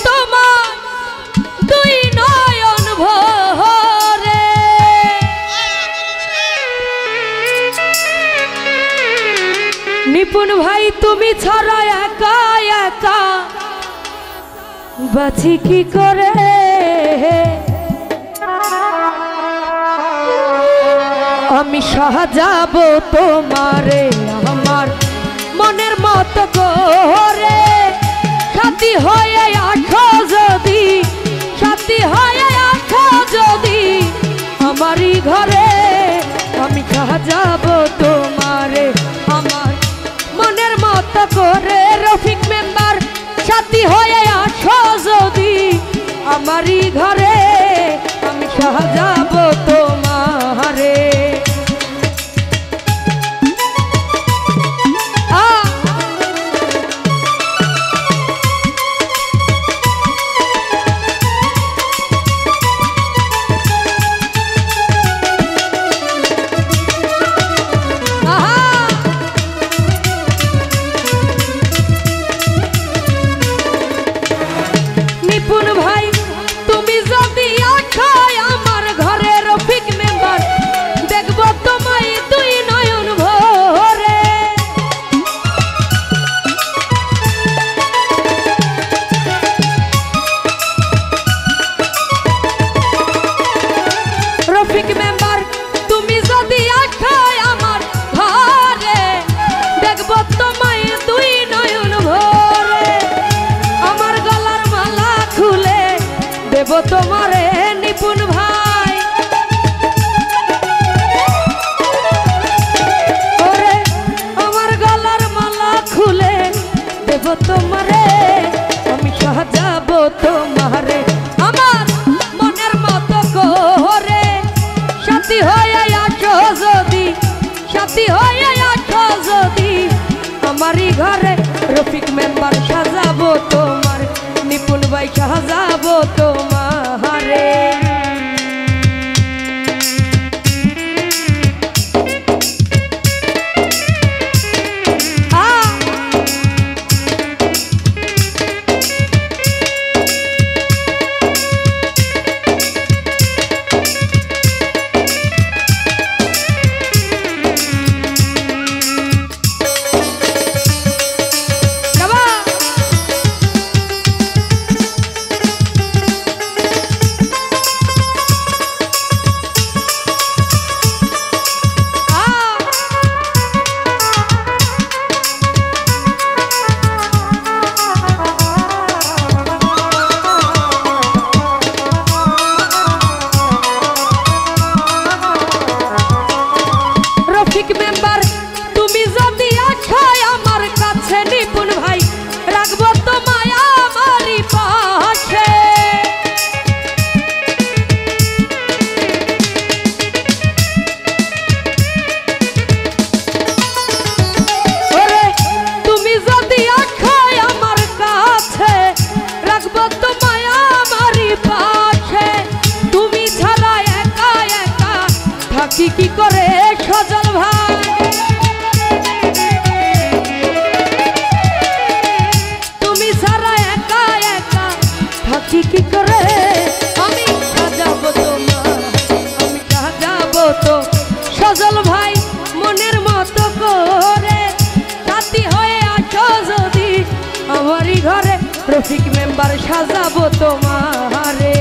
তোমার দুই নয়ন ভরে। নিপুণ ভাই তুমি ছাড়া একা একা বাঁচি কি করে, আমি সাজাবো তোমারে আমার মনের মতো করে। সাথী হয়ে আঠো যদি, সাথী হয়ে আঠো যদি আমারই ঘরে, আমি সাজাবো তোমারে আমার মনের মতো করে। রফিক মেম্বার সাথী হয়ে আঠো যদি আমারই ঘরে, আমি সাজাবো তোমারে। নিপুণ ভাই তুমি যদি আছো আমার ঘরে, রফিক মেম্বার দেখবো তোমায় দুই নয়ন ভরে। রফিক মেম্বার তুমি যদি আছো আমার ঘরে, দেখবো তোমায় দুই নয়ন ভরে। আমার গলার মালা খুলে দেব তোমারে নিপুণ ভাই, ওরে আমার গলার মালা খুলে দেব তোমারে, আমি সাজাবো তোমারে আমার মনের মতো করে। সাথী হয়ে আছো যদি, সাথী হয়ে আছো যদি আমারই ঘরে, রফিক মেম্বার সাজাবো তোমার, নিপুণ ভাই সাজাবো তোমারে। রফিক মেম্বার তুমি যদি আছো আমার কাছে, নিপুণ ভাই রাখবো তোমায় আমারই পাশে। ওরে তুমি যদি আছো আমার কাছে, রাখবো তোমায় আমারই পাশে। তুমি ছাড়া একা একা থাকি কি করে সজল ভাই, তুমি ছাড়া একা একা থাকি কি করে, আমি সাজাবো তোমার, আমি সাজাবো তো সজল ভাই মনের মতো করে। সাথী হয়ে আছো যদি আমারই ঘরে, রফিক মেম্বার সাজাবো তোমারে।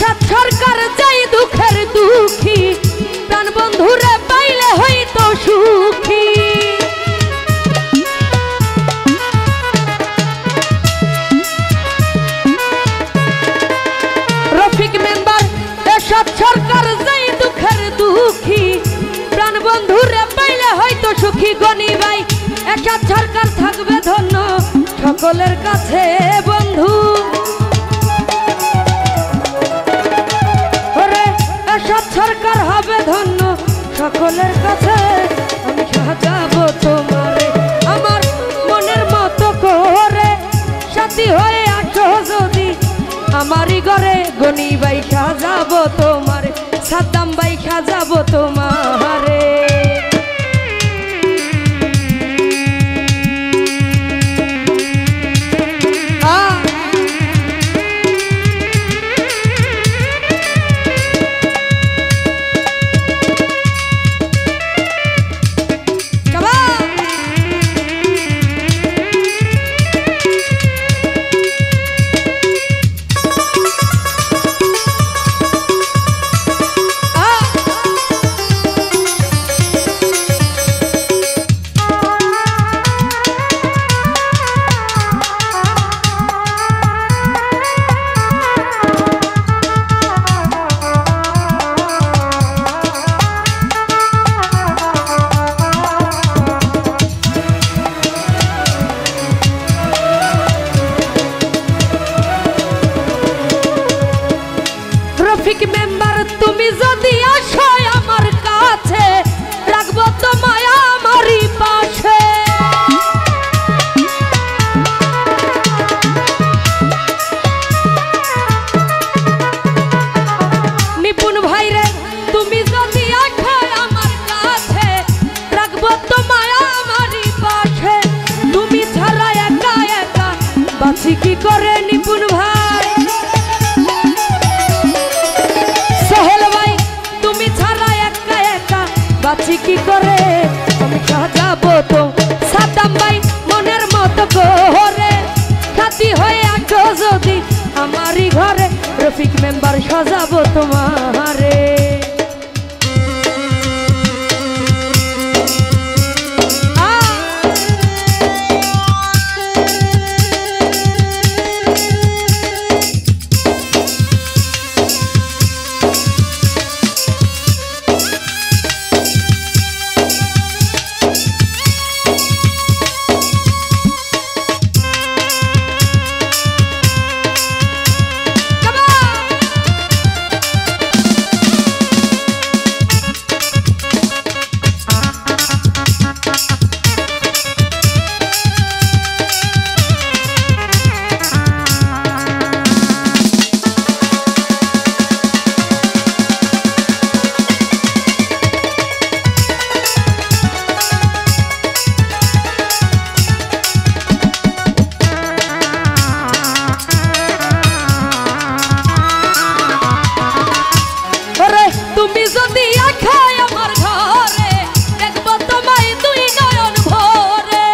এরশাদ সরকার যাই দুঃখের দুঃখী প্রাণ বন্ধুরে পাইলে হইতো সুখী। রফিক মেম্বার এরশাদ সরকার যাই দুঃখের দুঃখী প্রাণ বন্ধুরে পাইলে হয়তো সুখী। গনি ভাই এরশাদ সরকার থাকবে ধন্য সকলের কাছে বন্ধু। ওরে এরশাদ সরকার হবে ধন্য সকলের কাছে। আমি সাজাবো তোমারে আমার মনের মতো করে, সাথী হয়ে আসো যদি আমারই ঘরে। গনি ভাই সাজাবো তোমারে, সাদ্দাম ভাই সাজাবো তোমারে। রফিক মেম্বার তুমি যদি আসো আমার কাছে, রাখবো তোমায় আমারই পাশে। নিপুণ ভাই রে তুমি যদি আসো আমার কাছে, রাখবো তোমায় আমারই পাশে। তুমি ছাড়া একা একা বাঁচি কি করে নিপুণ ভাই। বাঁচি কি করে আমি সাজাবো তো সাদ্দাম ভাই মনের মতো করে, সাথী হয়ে আসো যদি আমারই ঘরে। রফিক মেম্বার সাজাবো তোমারে। তুমি যদি আখায় আমার ঘরে, দেখবো তোমায় দুই নয়ন ভরে।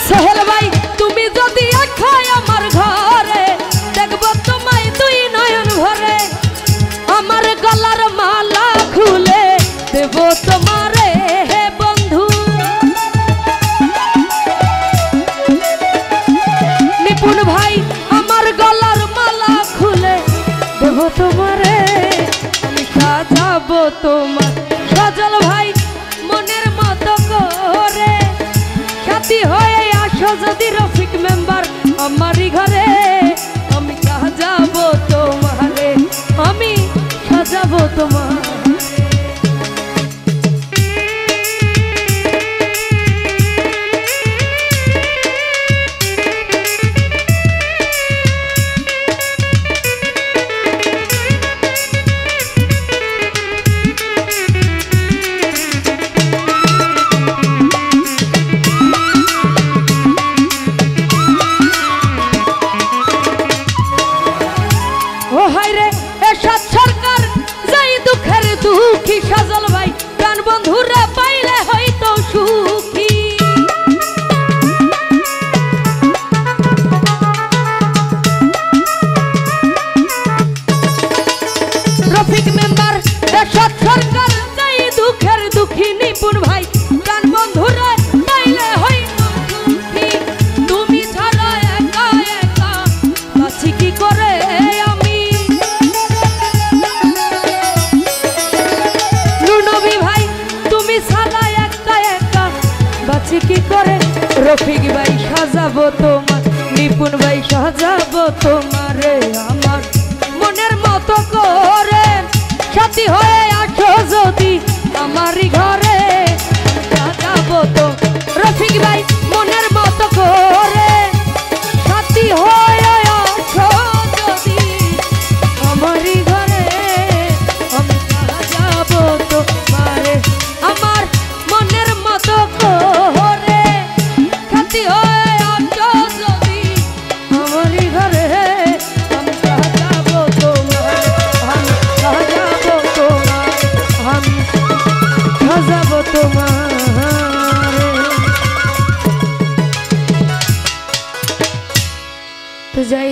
সোহেল ভাই তুমি যদি আখায় আমার ঘরে, দেখবো তোমায় দুই নয়ন ভরে। আমার গলার মালা খুলে দেবো তোমারে বন্ধু। নিপুণ ভাই আমার গলার মালা খুলে দেবো তোমারে, আমি সাজাবো তোমার। সজল ভাই মনের মতো করে, সাথী হয়ে আসো যদি রফিক মেম্বার আমারই ঘরে। আমি সাজাবো তোমারে, আমি সাজাবো তোমার। ও হায় রে এরশাদ সরকার যাই দুঃখের বুঝি কি করে রফিক ভাই সাজাবো তোমার নিপুণ ভাই সাজাবো তোমারে আমার মনের মতো করে সাথী হয়ে আসো যদি আমারই ঘরে সাজাবো তো রফিক ভাই মনের মতো করে সাথী হয়ে আসো যদি আমারই ঘরে আমি সাজাবো তোমারে আমার মনের মতো করে সাথী হয়ে আসো যদি আমারই ঘরে আমি সাজাবো তোমারে আমি সাজাবো তোমারে আমি সাজাবো তোমারে তো যাই